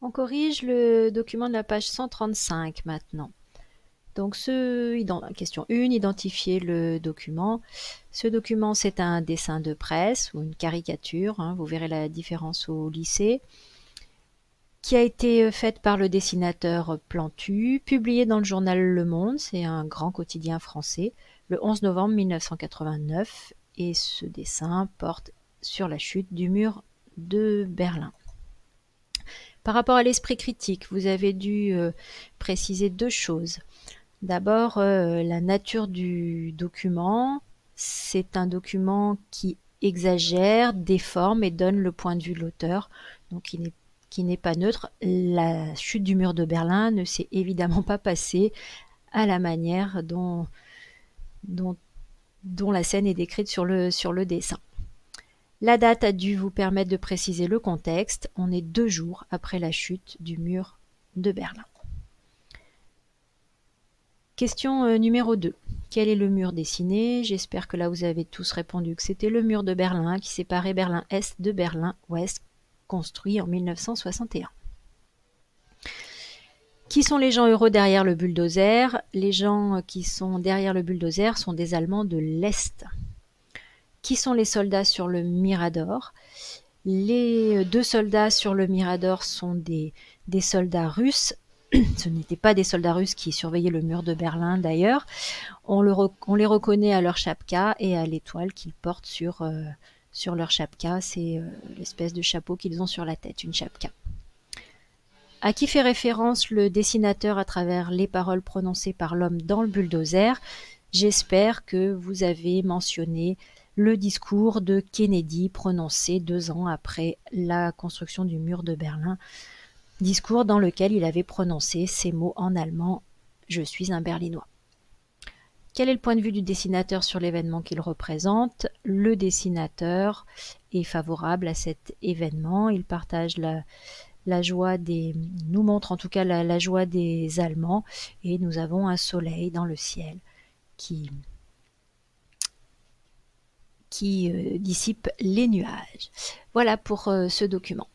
On corrige le document de la page 135 maintenant. Donc, question 1, identifier le document. Ce document, c'est un dessin de presse ou une caricature, hein, vous verrez la différence au lycée, qui a été faite par le dessinateur Plantu, publié dans le journal Le Monde, c'est un grand quotidien français, le 11 novembre 1989, et ce dessin porte sur la chute du mur de Berlin. Par rapport à l'esprit critique, vous avez dû préciser deux choses. D'abord, la nature du document. C'est un document qui exagère, déforme et donne le point de vue de l'auteur, donc qui n'est pas neutre. La chute du mur de Berlin ne s'est évidemment pas passée à la manière dont, dont la scène est décrite sur le dessin. La date a dû vous permettre de préciser le contexte. On est 2 jours après la chute du mur de Berlin. Question numéro 2. Quel est le mur dessiné? J'espère que là vous avez tous répondu que c'était le mur de Berlin qui séparait Berlin-Est de Berlin-Ouest, construit en 1961. Qui sont les gens heureux derrière le bulldozer? Les gens qui sont derrière le bulldozer sont des Allemands de l'Est. Qui sont les soldats sur le Mirador? Les 2 soldats sur le Mirador sont des soldats russes. Ce n'étaient pas des soldats russes qui surveillaient le mur de Berlin d'ailleurs. On les reconnaît à leur chapka et à l'étoile qu'ils portent sur leur chapka. C'est l'espèce de chapeau qu'ils ont sur la tête, une chapka. À qui fait référence le dessinateur à travers les paroles prononcées par l'homme dans le bulldozer? J'espère que vous avez mentionné le discours de Kennedy prononcé 2 ans après la construction du mur de Berlin. Discours dans lequel il avait prononcé ces mots en allemand « Je suis un Berlinois ». Quel est le point de vue du dessinateur sur l'événement qu'il représente? Le dessinateur est favorable à cet événement. Il partage la joie nous montre en tout cas la joie des Allemands, et nous avons un soleil dans le ciel qui dissipe les nuages. Voilà pour ce document.